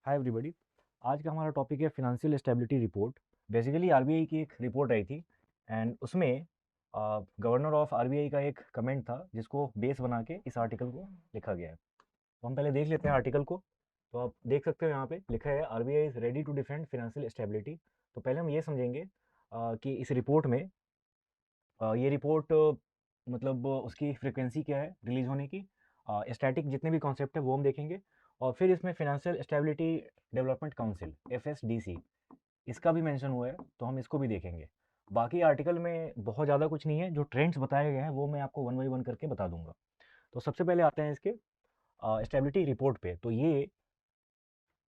Hi everybody. आज का हमारा टॉपिक है financial stability report. Basically RBI की एक रिपोर्ट आई थी एंड उसमें गवर्नर ऑफ आरबीआई का एक कमेंट था जिसको बेस बना के इस आर्टिकल को लिखा गया है। तो हम पहले देख लेते हैं आर्टिकल को। तो आप देख सकते हो यहाँ पे लिखा है RBI is ready to defend financial stability. तो पहले हम ये समझेंगे कि इस रिपोर्ट में ये रिपोर्ट मतलब उसकी फ्रिक्वेंसी क्या है रिलीज़ होने की। स्टैटिक जितने भी कॉन्सेप्ट है वो हम देखेंगे। और फिर इसमें financial stability development council FSDC इसका भी मेंशन हुआ है तो हम इसको भी देखेंगे। बाकी आर्टिकल में बहुत ज़्यादा कुछ नहीं है, जो ट्रेंड्स बताए गए हैं वो मैं आपको वन बाई वन करके बता दूंगा। तो सबसे पहले आते हैं इसके स्टेबिलिटी रिपोर्ट पे। तो ये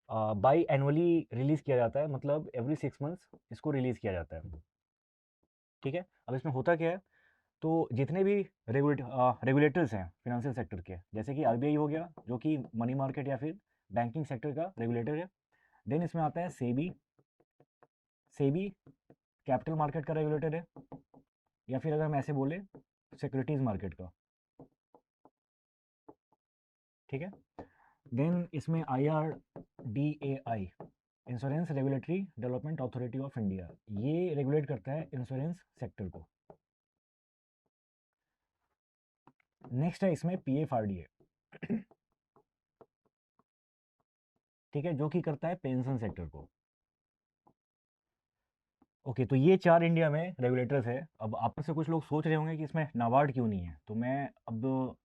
बाई एनुअली रिलीज़ किया जाता है, मतलब एवरी 6 मंथ्स इसको रिलीज़ किया जाता है। ठीक है, अब इसमें होता क्या है, तो जितने भी रेगुलेटर्स हैं फिनेंशियल सेक्टर के, जैसे कि आरबीआई हो गया जो कि मनी मार्केट या फिर बैंकिंग सेक्टर का रेगुलेटर है। देन इसमें आता है सेबी। सेबी कैपिटल मार्केट का रेगुलेटर है, या फिर अगर हम ऐसे बोले सिक्योरिटीज मार्केट का। ठीक है। देन इसमें I R D A I, insurance regulatory development authority of India, ये रेगुलेट करता है इंश्योरेंस सेक्टर को। नेक्स्ट है इसमें P F R D A. ठीक है, जो कि करता है पेंशन सेक्टर को। ओके, तो ये चार इंडिया में रेगुलेटर्स है। अब आप में से कुछ लोग सोच रहे होंगे कि इसमें नाबार्ड क्यों नहीं है, तो मैं अब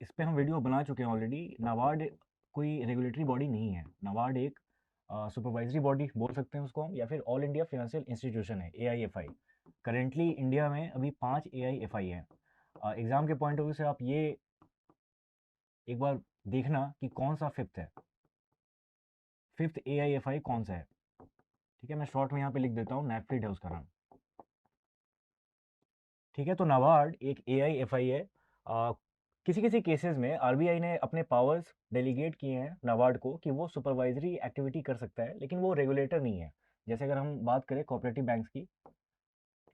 इस पे हम वीडियो बना चुके हैं ऑलरेडी। नाबार्ड कोई रेगुलेटरी बॉडी नहीं है। नाबार्ड एक सुपरवाइजरी बॉडी बोल सकते हैं उसको हम, या फिर ऑल इंडिया फाइनेंशियल इंस्टीट्यूशन है, AIFI। करेंटली इंडिया में अभी 5 AIFI हैं। एग्ज़ाम के पॉइंट ऑफ व्यू से आप ये एक बार देखना कि कौन सा फिफ्थ है, फिफ्थ AIFI कौन सा है। ठीक है, मैं शॉर्ट में यहाँ पे लिख देता हूँ, नेफिड है उसका नाम। ठीक है, तो नाबार्ड एक AIFI है। आ, किसी किसी केसेस में आरबीआई ने अपने पावर्स डेलीगेट किए हैं नाबार्ड को कि वो सुपरवाइजरी एक्टिविटी कर सकता है, लेकिन वो रेगुलेटर नहीं है। जैसे अगर हम बात करें कोऑपरेटिव बैंक्स की,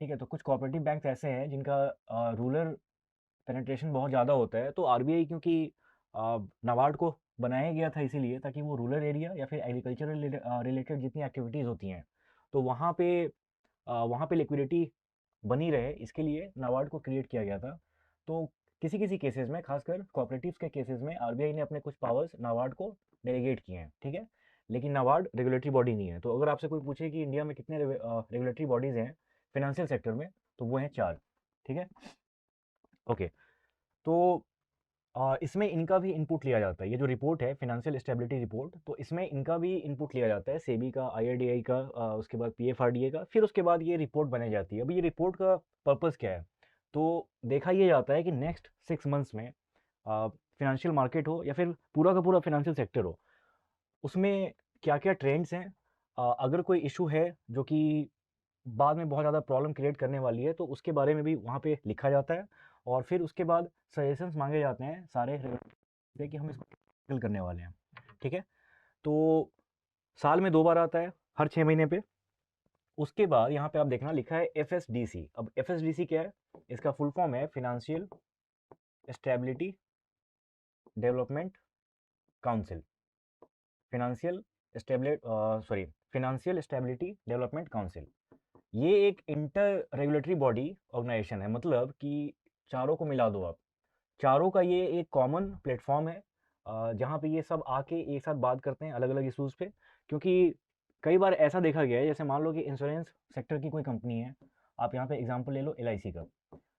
ठीक है, तो कुछ कोऑपरेटिव बैंक्स ऐसे हैं जिनका रूरल पेनिट्रेशन बहुत ज़्यादा होता है। तो आरबीआई क्योंकि नाबार्ड को बनाया गया था इसीलिए ताकि वो रूरल एरिया या फिर एग्रीकल्चरल रिलेटेड जितनी एक्टिविटीज़ होती हैं तो वहाँ पे लिक्विडिटी बनी रहे, इसके लिए नाबार्ड को क्रिएट किया गया था। तो किसी किसी केसेस में, खासकर कोऑपरेटिव्स के केसेस में, आरबीआई ने अपने कुछ पावर्स नाबार्ड को डेलीगेट किए हैं। ठीक है, लेकिन नाबार्ड रेगुलेटरी बॉडी नहीं है। तो अगर आपसे कोई पूछे कि इंडिया में कितने रेगुलेटरी बॉडीज़ हैं फिनेंशियल सेक्टर में, तो वो हैं 4। ठीक है। ओके, तो इसमें इनका भी इनपुट लिया जाता है। ये जो रिपोर्ट है फिनेंशियल स्टेबिलिटी रिपोर्ट, तो इसमें इनका भी इनपुट लिया जाता है, सेबी का, आईआरडीआई का, उसके बाद पीएफआरडीए का, फिर उसके बाद ये रिपोर्ट बनाई जाती है। अभी ये रिपोर्ट का पर्पस क्या है, तो देखा ये जाता है कि नेक्स्ट 6 मंथ्स में फिनेंशियल मार्केट हो या फिर पूरा का पूरा फिनेंशियल सेक्टर हो, उसमें क्या क्या ट्रेंड्स हैं। अगर कोई इशू है जो कि बाद में बहुत ज़्यादा प्रॉब्लम क्रिएट करने वाली है, तो उसके बारे में भी वहाँ पे लिखा जाता है। और फिर उसके बाद सजेशंस मांगे जाते हैं सारे से कि हम इसको टैकल करने वाले हैं। ठीक है, तो साल में 2 बार आता है, हर 6 महीने पे। उसके बाद यहाँ पे आप देखना लिखा है एफएसडीसी। अब एफएसडीसी क्या है, इसका फुल फॉर्म है financial stability development council. Financial financial stability development council. ये एक इंटर रेगुलेटरी बॉडी ऑर्गेनाइजेशन है, मतलब कि चारों को मिला दो आप। चारों का ये एक कॉमन प्लेटफॉर्म है जहाँ पे ये सब आके एक साथ बात करते हैं अलग अलग इशूज़ पे। क्योंकि कई बार ऐसा देखा गया है, जैसे मान लो कि इंश्योरेंस सेक्टर की कोई कंपनी है, आप यहाँ पे एग्जांपल ले लो LIC का।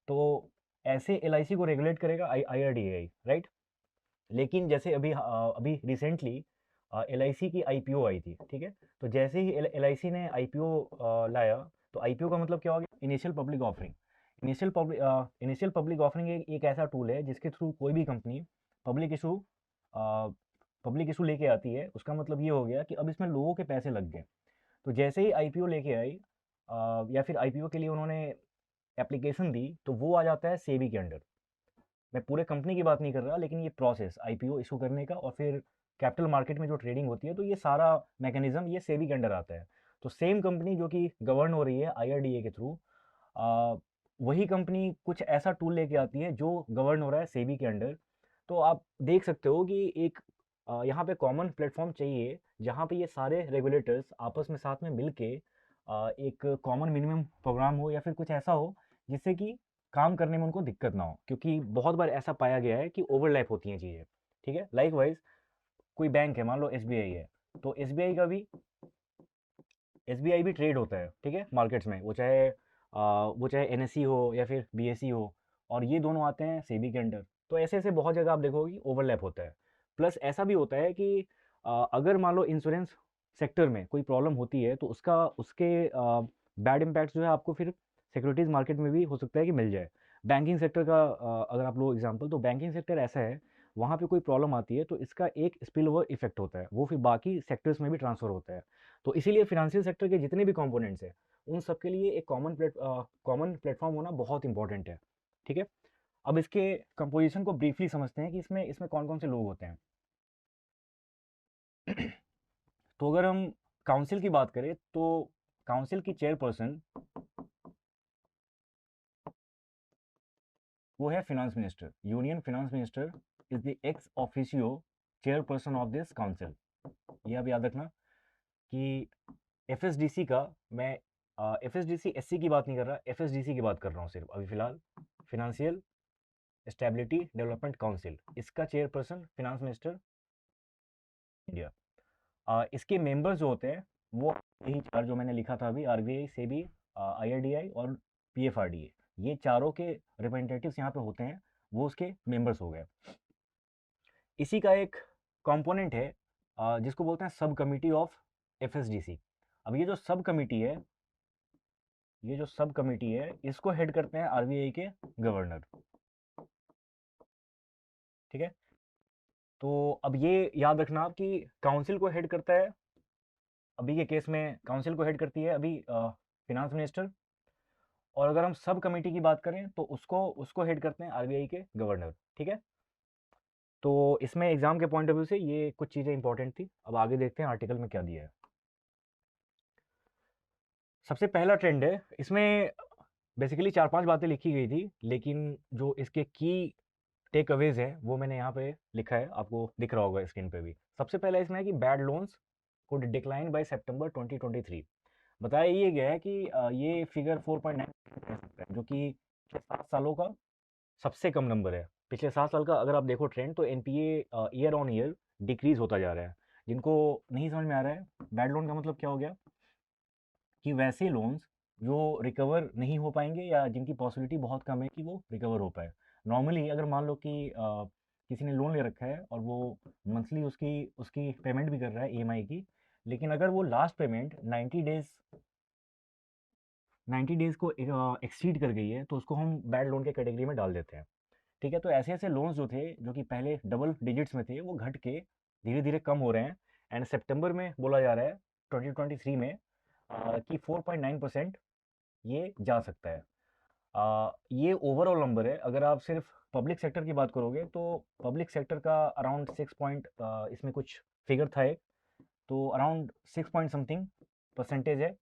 तो ऐसे LIC को रेगुलेट करेगा IRDAI, राइट। लेकिन जैसे अभी रिसेंटली LIC की IPO आई थी। ठीक है, तो जैसे ही LIC ने IPO लाया, तो IPO का मतलब क्या हो गया, initial public offering. Initial public offering एक ऐसा टूल है जिसके थ्रू कोई भी company public issue public issue लेके आती है। उसका मतलब ये हो गया कि अब इसमें लोगों के पैसे लग गए। तो जैसे ही IPO लेके आई, या फिर IPO के लिए उन्होंने एप्लीकेशन दी, तो वो आ जाता है सेबी के अंडर। मैं पूरे कंपनी की बात नहीं कर रहा, लेकिन ये प्रोसेस IPO इशू करने का और फिर कैपिटल मार्केट में जो ट्रेडिंग होती है, तो ये सारा मैकेनिज्म ये सेबी के अंडर आता है। तो सेम कंपनी जो कि गवर्न हो रही है IRDA के थ्रू, वही कंपनी कुछ ऐसा टूल लेके आती है जो गवर्न हो रहा है सेबी के अंडर। तो आप देख सकते हो कि एक यहाँ पे कॉमन प्लेटफॉर्म चाहिए जहाँ पे ये सारे रेगुलेटर्स आपस में साथ में मिल के एक कॉमन मिनिमम प्रोग्राम हो या फिर कुछ ऐसा हो जिससे कि काम करने में उनको दिक्कत ना हो, क्योंकि बहुत बार ऐसा पाया गया है कि ओवरलैप होती हैं चीज़ें। ठीक है, लाइक वाइज कोई बैंक है, मान लो एसबीआई है, तो एसबीआई भी ट्रेड होता है, ठीक है, मार्केट्स में, वो चाहे एनएससी हो या फिर बीएसई हो, और ये दोनों आते हैं सेबी के अंडर। तो ऐसे ऐसे बहुत जगह आप देखोगे ओवरलैप होता है। प्लस ऐसा भी होता है कि अगर मान लो इंश्योरेंस सेक्टर में कोई प्रॉब्लम होती है तो उसके बैड इम्पैक्ट जो है आपको फिर सिक्योरिटीज़ मार्केट में भी हो सकता है कि मिल जाए। बैंकिंग सेक्टर का अगर आप लो एग्जांपल, तो बैंकिंग सेक्टर ऐसा है, वहाँ पे कोई प्रॉब्लम आती है तो इसका एक स्पिल ओवर इफेक्ट होता है, वो फिर बाकी सेक्टर्स में भी ट्रांसफ़र होता है। तो इसीलिए फाइनेंशियल सेक्टर के जितने भी कंपोनेंट्स हैं, उन सब के लिए एक कॉमन प्लेटफॉर्म होना बहुत इंपॉर्टेंट है। ठीक है, अब इसके कंपोजिशन को ब्रीफली समझते हैं कि इसमें इसमें कौन कौन से लोग होते हैं। तो अगर हम काउंसिल की बात करें तो काउंसिल की चेयरपर्सन वो है finance minister. Union finance minister is the ex officio chairperson of this council. ये आप याद रखना कि एफएसडीसी का, मैं एफएसडीसी एससी की बात नहीं कर रहा, एफएसडीसी की बात कर रहा हूँ सिर्फ अभी फिलहाल, फिनेंशियल स्टेबिलिटी डेवलपमेंट काउंसिल, इसका चेयरपर्सन फिनांस मिनिस्टर इंडिया। इसके मेंबर्स जो होते हैं वो यही चार जो मैंने लिखा था अभी, आरबीआई, सेबी, आईआरडीआई और पीएफआरडीए, ये चारों के रिप्रेजेंटेटिव्स यहाँ पे होते हैं, वो उसके मेंबर्स हो गए। इसी का एक कंपोनेंट है जिसको बोलते हैं सब कमिटी ऑफ एफएसडीसी। अब ये जो सब कमिटी है इसको हेड करते हैं आरबीआई के गवर्नर। ठीक है, तो अब ये याद रखना आप कि काउंसिल को हेड करता है, अभी के केस में काउंसिल को हेड करती है अभी फिनांस मिनिस्टर, और अगर हम सब कमेटी की बात करें तो उसको उसको हेड करते हैं आरबीआई के गवर्नर। ठीक है, तो इसमें एग्जाम के पॉइंट ऑफ व्यू से ये कुछ चीज़ें इंपॉर्टेंट थी। अब आगे देखते हैं आर्टिकल में क्या दिया है। सबसे पहला ट्रेंड है, इसमें बेसिकली चार पांच बातें लिखी गई थी, लेकिन जो इसके की टेक अवेज है वो मैंने यहाँ पे लिखा है, आपको दिख रहा होगा स्क्रीन पे भी। सबसे पहला इसमें है कि bad loans could decline by September 2023। बताया ये गया है कि ये फिगर 4.9 रह सकता है, जो कि पिछले 7 सालों का सबसे कम नंबर है। पिछले 7 साल का अगर आप देखो ट्रेंड, तो NPA year on year decrease होता जा रहा है। जिनको नहीं समझ में आ रहा है, बैड लोन का मतलब क्या हो गया, कि वैसे लोन्स जो रिकवर नहीं हो पाएंगे या जिनकी पॉसिबिलिटी बहुत कम है कि वो रिकवर हो पाए। नॉर्मली अगर मान लो कि किसी ने लोन ले रखा है और वो मंथली उसकी उसकी पेमेंट भी कर रहा है ईएमआई की, लेकिन अगर वो लास्ट पेमेंट 90 डेज को एक्सीड कर गई है तो उसको हम बैड लोन के कैटेगरी में डाल देते हैं। ठीक है, तो ऐसे ऐसे लोन्स जो थे जो कि पहले डबल डिजिट्स में थे वो घट के धीरे धीरे कम हो रहे हैं। एंड सितंबर में बोला जा रहा है 2023 में कि 4.9% ये जा सकता है। ये ओवरऑल नंबर है। अगर आप सिर्फ पब्लिक सेक्टर की बात करोगे तो पब्लिक सेक्टर का अराउंड 6 पॉइंट, इसमें कुछ फिगर था एक, तो अराउंड 6 पॉइंट समथिंग परसेंटेज है।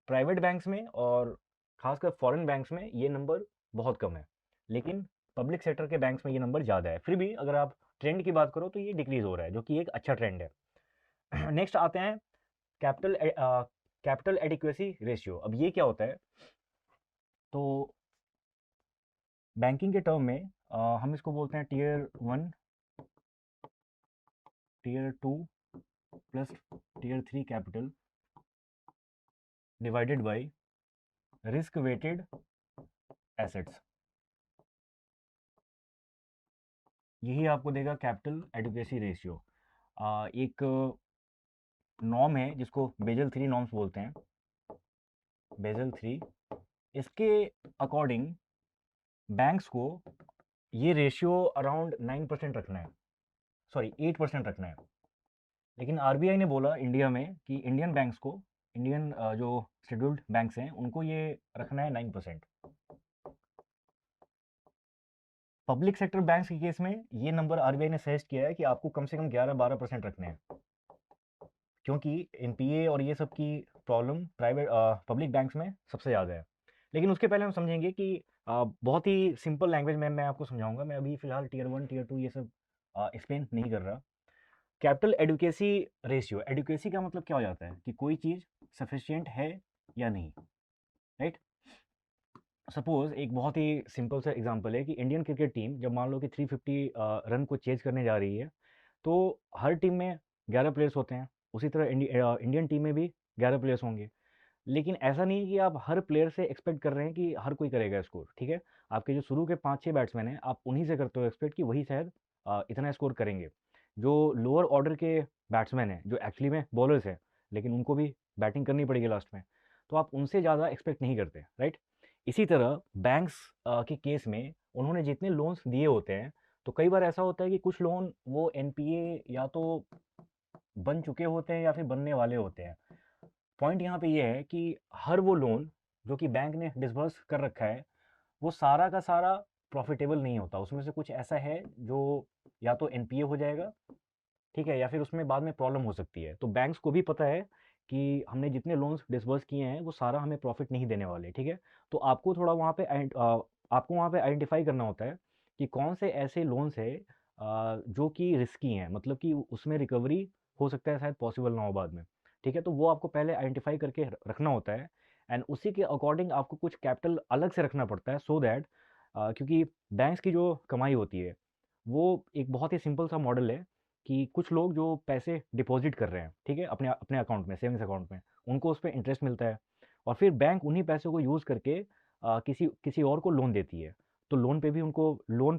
प्राइवेट बैंक्स में और खासकर फॉरेन बैंक्स में ये नंबर बहुत कम है, लेकिन पब्लिक सेक्टर के बैंक्स में ये नंबर ज़्यादा है। फिर भी अगर आप ट्रेंड की बात करो तो ये डिक्रीज हो रहा है, जो कि एक अच्छा ट्रेंड है। नेक्स्ट आते हैं कैपिटल कैपिटल एडिक्वेसी रेशियो। अब ये क्या होता है, तो बैंकिंग के टर्म में हम इसको बोलते हैं tier 1, tier 2 plus tier 3 capital divided by risk weighted assets. यही आपको देगा कैपिटल एडिक्वेसी रेशियो। एक नॉर्म है जिसको बेजल 3 नॉर्म्स बोलते हैं, बेजल 3। इसके अकॉर्डिंग बैंक्स को ये रेशियो अराउंड 9% रखना है, सॉरी 8% रखना है। लेकिन आरबीआई ने बोला इंडिया में कि इंडियन बैंक्स को, इंडियन जो शेड्यूल्ड बैंक्स हैं उनको ये रखना है 9%। पब्लिक सेक्टर बैंक्स के केस में ये नंबर आरबीआई ने सजेस्ट किया है कि आपको कम से कम 11-12% रखने हैं, क्योंकि एनपीए और ये सब की प्रॉब्लम प्राइवेट पब्लिक बैंक्स में सबसे ज़्यादा है। लेकिन उसके पहले हम समझेंगे कि बहुत ही सिंपल लैंग्वेज में मैं आपको समझाऊंगा। मैं अभी फ़िलहाल टीयर 1 टीयर 2 ये सब एक्सप्लेन नहीं कर रहा। कैपिटल एडुकेसी रेशियो, एडुकेसी का मतलब क्या हो जाता है कि कोई चीज़ सफिशिएंट है या नहीं, राइट। सपोज एक बहुत ही सिंपल सा एग्जांपल है कि इंडियन क्रिकेट टीम जब मान लो कि 350 रन को चेज करने जा रही है, तो हर टीम में 11 प्लेयर्स होते हैं, उसी तरह इंडियन टीम में भी 11 प्लेयर्स होंगे। लेकिन ऐसा नहीं है कि आप हर प्लेयर से एक्सपेक्ट कर रहे हैं कि हर कोई करेगा स्कोर, ठीक है। आपके जो शुरू के 5-6 बैट्समैन हैं, आप उन्हीं से करते हो एक्सपेक्ट कि वही शायद इतना स्कोर करेंगे। जो लोअर ऑर्डर के बैट्समैन हैं, जो एक्चुअली में बॉलर्स हैं, लेकिन उनको भी बैटिंग करनी पड़ेगी लास्ट में, तो आप उनसे ज़्यादा एक्सपेक्ट नहीं करते, राइट। इसी तरह बैंक्स के केस में उन्होंने जितने लोन्स दिए होते हैं, तो कई बार ऐसा होता है कि कुछ लोन वो एनपीए या तो बन चुके होते हैं या फिर बनने वाले होते हैं। पॉइंट यहाँ पे ये है कि हर वो लोन जो कि बैंक ने डिसबर्स कर रखा है, वो सारा का सारा प्रॉफिटेबल नहीं होता। उसमें से कुछ ऐसा है जो या तो एनपीए हो जाएगा, ठीक है, या फिर उसमें बाद में प्रॉब्लम हो सकती है। तो बैंक्स को भी पता है कि हमने जितने लोन्स डिसबर्स किए हैं वो सारा हमें प्रॉफिट नहीं देने वाले, ठीक है। तो आपको थोड़ा वहाँ पे आपको वहाँ पे आइडेंटिफाई करना होता है कि कौन से ऐसे लोन्स है जो कि रिस्की हैं, मतलब कि उसमें रिकवरी हो सकता है शायद पॉसिबल ना हो बाद में, ठीक है। तो वो आपको पहले आइडेंटिफाई करके रखना होता है, एंड उसी के अकॉर्डिंग आपको कुछ कैपिटल अलग से रखना पड़ता है, सो दैट क्योंकि बैंक्स की जो कमाई होती है वो एक बहुत ही सिंपल सा मॉडल है कि कुछ लोग जो पैसे डिपॉजिट कर रहे हैं, ठीक है, अपने अपने अकाउंट में, सेविंग्स अकाउंट में, उनको उस पे इंटरेस्ट मिलता है, और फिर बैंक उन्हीं पैसों को यूज़ करके किसी किसी और को लोन देती है। तो लोन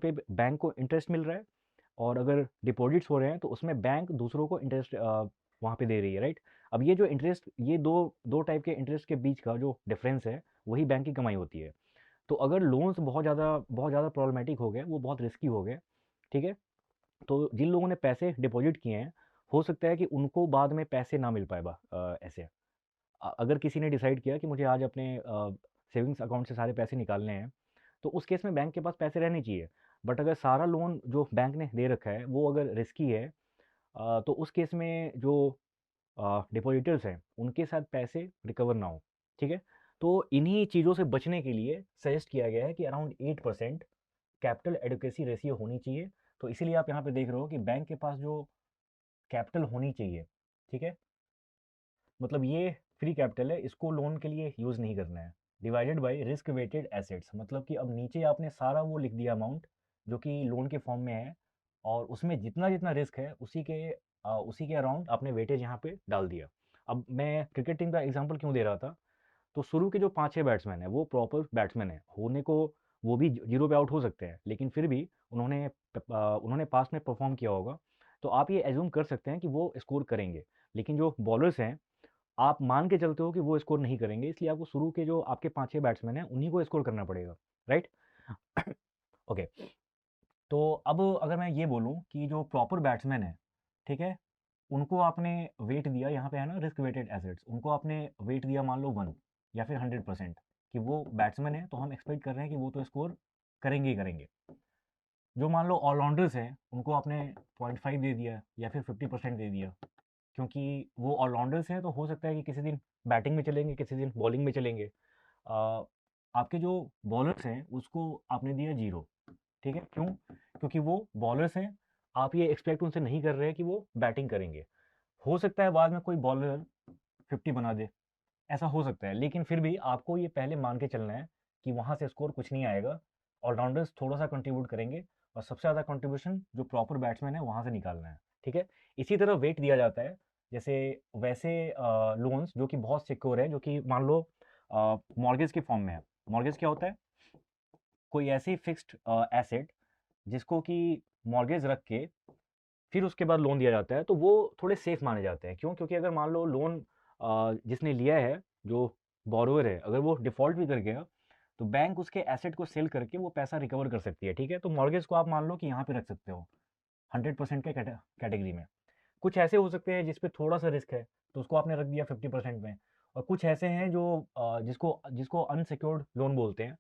पे बैंक को इंटरेस्ट मिल रहा है, और अगर डिपॉजिट्स हो रहे हैं तो उसमें बैंक दूसरों को इंटरेस्ट वहाँ पे दे रही है, राइट। अब ये जो इंटरेस्ट, ये दो दो टाइप के इंटरेस्ट के बीच का जो डिफरेंस है, वही बैंक की कमाई होती है। तो अगर लोन्स बहुत ज़्यादा प्रॉब्लमेटिक हो गए, वो बहुत रिस्की हो गए, ठीक है, तो जिन लोगों ने पैसे डिपॉजिट किए हैं, हो सकता है कि उनको बाद में पैसे ना मिल पाए ऐसे। अगर किसी ने डिसाइड किया कि मुझे आज अपने सेविंग्स अकाउंट से सारे पैसे निकालने हैं, तो उस केस में बैंक के पास पैसे रहने चाहिए। बट अगर सारा लोन जो बैंक ने दे रखा है वो अगर रिस्की है, तो उस केस में जो डिपॉजिटर्स हैं उनके साथ पैसे रिकवर ना हो, ठीक है। तो इन्हीं चीज़ों से बचने के लिए सजेस्ट किया गया है कि अराउंड 8% कैपिटल एडुकेसी रेशियो होनी चाहिए। तो इसीलिए आप यहाँ पे देख रहे हो कि बैंक के पास जो कैपिटल होनी चाहिए, ठीक है, मतलब ये फ्री कैपिटल है, इसको लोन के लिए यूज़ नहीं करना है। Divided by risk weighted assets, मतलब कि अब नीचे आपने सारा वो लिख दिया अमाउंट जो कि लोन के फॉर्म में है, और उसमें जितना जितना रिस्क है उसी के अराउंड आपने वेटेज यहाँ पे डाल दिया। अब मैं क्रिकेट टीम का एग्जांपल क्यों दे रहा था, तो शुरू के जो 5-6 बैट्समैन हैं वो प्रॉपर बैट्समैन हैं होने को, वो भी जीरो पे आउट हो सकते हैं, लेकिन फिर भी उन्होंने पास में परफॉर्म किया होगा, तो आप ये एज्यूम कर सकते हैं कि वो स्कोर करेंगे। लेकिन जो बॉलर्स हैं, आप मान के चलते हो कि वो स्कोर नहीं करेंगे, इसलिए आपको शुरू के जो आपके 5-6 बैट्समैन हैं उन्हीं को स्कोर करना पड़ेगा, राइट। ओके, तो अब अगर मैं ये बोलूँ कि जो प्रॉपर बैट्समैन है, ठीक है, उनको आपने वेट दिया, यहाँ पे है ना रिस्क वेटेड एसेट्स, उनको आपने वेट दिया मान लो 1 या फिर 100%, कि वो बैट्समैन है तो हम एक्सपेक्ट कर रहे हैं कि वो तो स्कोर करेंगे ही करेंगे। जो मान लो ऑलराउंडर्स हैं उनको आपने 0.5 दे दिया या फिर 50% दे दिया, क्योंकि वो ऑलराउंडर्स हैं तो हो सकता है कि किसी दिन बैटिंग में चलेंगे, किसी दिन बॉलिंग में चलेंगे। अ, आपके जो बॉलर्स हैं उसको आपने दिया 0, ठीक है, क्यों? क्योंकि वो बॉलर्स हैं, आप ये एक्सपेक्ट उनसे नहीं कर रहे हैं कि वो बैटिंग करेंगे। हो सकता है बाद में कोई बॉलर 50 बना दे, ऐसा हो सकता है, लेकिन फिर भी आपको ये पहले मान के चलना है कि वहाँ से स्कोर कुछ नहीं आएगा, ऑलराउंडर्स थोड़ा-सा कंट्रीब्यूट करेंगे, और सबसे ज़्यादा कंट्रीब्यूशन जो प्रॉपर बैट्समैन है वहाँ से निकालना है, ठीक है? इसी तरह वेट दिया जाता है, जैसे वैसे लोन्स जो कि बहुत सिक्योर है, जो कि मान लो मॉर्गेज के फॉर्म में है। मॉर्गेज क्या होता है? कोई ऐसी फिक्स्ड एसेट जिसको कि मॉर्गेज रख के फिर उसके बाद लोन दिया जाता है, तो वो थोड़े सेफ माने जाते हैं। क्यों? क्योंकि अगर मान लो लोन जिसने लिया है, जो बोरोवर है, अगर वो डिफ़ॉल्ट भी कर गया, तो बैंक उसके एसेट को सेल करके वो पैसा रिकवर कर सकती है, ठीक है? तो मॉर्गेज को आप मान लो कि यहाँ पे रख सकते हो, 100% के कैटेगरी में। कुछ ऐसे हो सकते हैं जिस पे थोड़ा-सा रिस्क है, तो उसको आपने रख दिया 50% में, और कुछ ऐसे हैं जो जिसको जिसको अनसिक्योर्ड लोन बोलते हैं,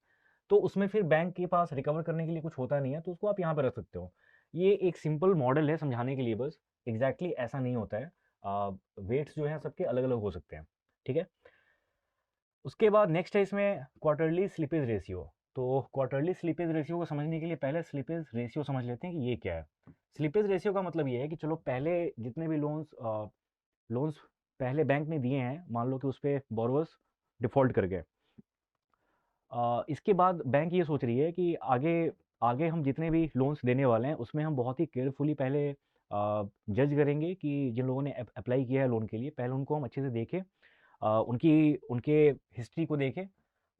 तो उसमें फिर बैंक के पास रिकवर करने के लिए कुछ होता नहीं है, तो उसको आप यहाँ पे रख सकते हो। ये एक सिंपल मॉडल है समझाने के लिए बस, एग्ज़ैक्टली ऐसा नहीं होता है। वेट्स जो हैं सबके अलग-अलग हो सकते हैं, ठीक है? उसके बाद नेक्स्ट है इसमें क्वार्टरली स्लिपेज रेशियो। तो क्वार्टरली स्लिपेज रेशियो को समझने के लिए पहले स्लिपेज रेशियो समझ लेते हैं कि ये क्या है। स्लिपेज रेशियो का मतलब ये है कि चलो पहले जितने भी लोन्स पहले बैंक ने दिए हैं, मान लो कि उस पे बोरोवर्स डिफ़ॉल्ट कर गए। इसके बाद बैंक ये सोच रही है कि आगे आगे हम जितने भी लोन्स देने वाले हैं उसमें हम बहुत ही केयरफुली पहले जज करेंगे कि जिन लोगों ने अप्लाई किया है लोन के लिए, पहले उनको हम अच्छे से देखें, उनकी उनके हिस्ट्री को देखें,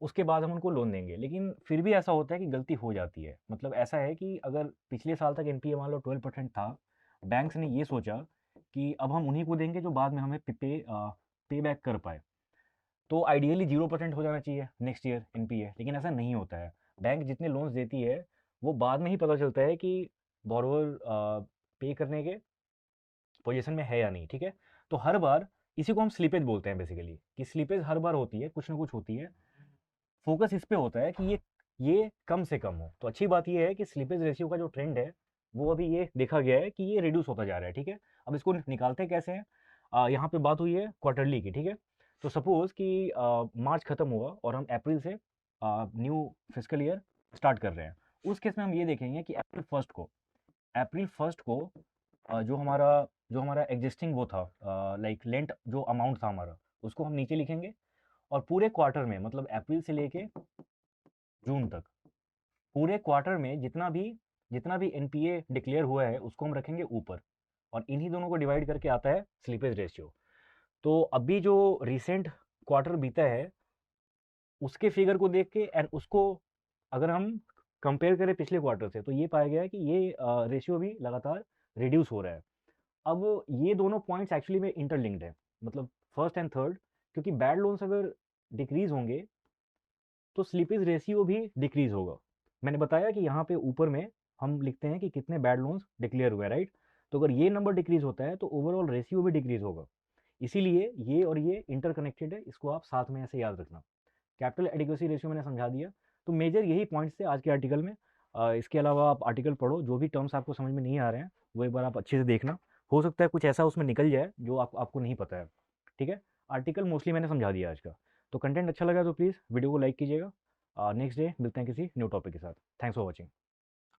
उसके बाद हम उनको लोन देंगे। लेकिन फिर भी ऐसा होता है कि गलती हो जाती है। मतलब ऐसा है कि अगर पिछले साल तक एनपीए मान लो 12% था, बैंक्स ने ये सोचा कि अब हम उन्हीं को देंगे जो बाद में हमें पे बैक कर पाए। तो आइडियली 0% हो जाना चाहिए नेक्स्ट ईयर एनपीए, लेकिन ऐसा नहीं होता है। बैंक जितने लोन्स देती है वो बाद में ही पता चलता है कि बोरोवर पे करने के पोजीशन में है या नहीं, ठीक है। तो हर बार इसी को हम स्लीपेज बोलते हैं बेसिकली, कि स्लीपेज हर बार होती है, कुछ ना कुछ होती है। फोकस इस पे होता है कि ये कम से कम हो। तो अच्छी बात ये है कि स्लीपेज रेशियो का जो ट्रेंड है वो अभी ये देखा गया है कि ये रिड्यूस होता जा रहा है, ठीक है। अब इसको निकालते कैसे हैं? यहाँ पे बात हुई है क्वार्टरली की, ठीक है। तो सपोज कि मार्च खत्म हुआ और हम अप्रैल से न्यू फिजिकल ईयर स्टार्ट कर रहे हैं। उस केस में हम ये देखेंगे कि अप्रैल 1 को जो हमारा एग्जिस्टिंग वो था, लाइक लेंट जो अमाउंट था हमारा, उसको हम नीचे लिखेंगे। और पूरे क्वार्टर में, मतलब अप्रैल से लेके जून तक, पूरे क्वार्टर में जितना भी एनपीए डिक्लेयर हुआ है उसको हम रखेंगे ऊपर, और इन्हीं दोनों को डिवाइड करके आता है स्लीपेज रेशियो। तो अभी जो रिसेंट क्वार्टर बीता है उसके फिगर को देख के एंड उसको अगर हम कंपेयर करें पिछले क्वार्टर से, तो ये पाया गया है कि ये रेशियो भी लगातार रिड्यूस हो रहा है। अब ये दोनों पॉइंट्स एक्चुअली में इंटरलिंक्ड है, मतलब फर्स्ट एंड थर्ड, क्योंकि बैड लोन्स अगर डिक्रीज होंगे तो स्लिपेज रेशियो भी डिक्रीज होगा। मैंने बताया कि यहाँ पे ऊपर में हम लिखते हैं कि कितने बैड लोन्स डिक्लेयर हुए, राइट। तो अगर ये नंबर डिक्रीज होता है तो ओवरऑल रेशियो भी डिक्रीज होगा। इसीलिए ये और ये इंटरकनेक्टेड है, इसको आप साथ में ऐसे याद रखना। कैपिटल एडिक्वेसी रेशियो मैंने समझा दिया। तो मेजर यही पॉइंट्स थे आज के आर्टिकल में। इसके अलावा आप आर्टिकल पढ़ो, जो भी टर्म्स आपको समझ में नहीं आ रहे हैं वो एक बार आप अच्छे से देखना। हो सकता है कुछ ऐसा उसमें निकल जाए जो आपको नहीं पता है, ठीक है। आर्टिकल मोस्टली मैंने समझा दिया आज का। तो कंटेंट अच्छा लगा तो प्लीज़ वीडियो को लाइक कीजिएगा। नेक्स्ट डे मिलते हैं किसी न्यू टॉपिक के साथ। Thanks for watching.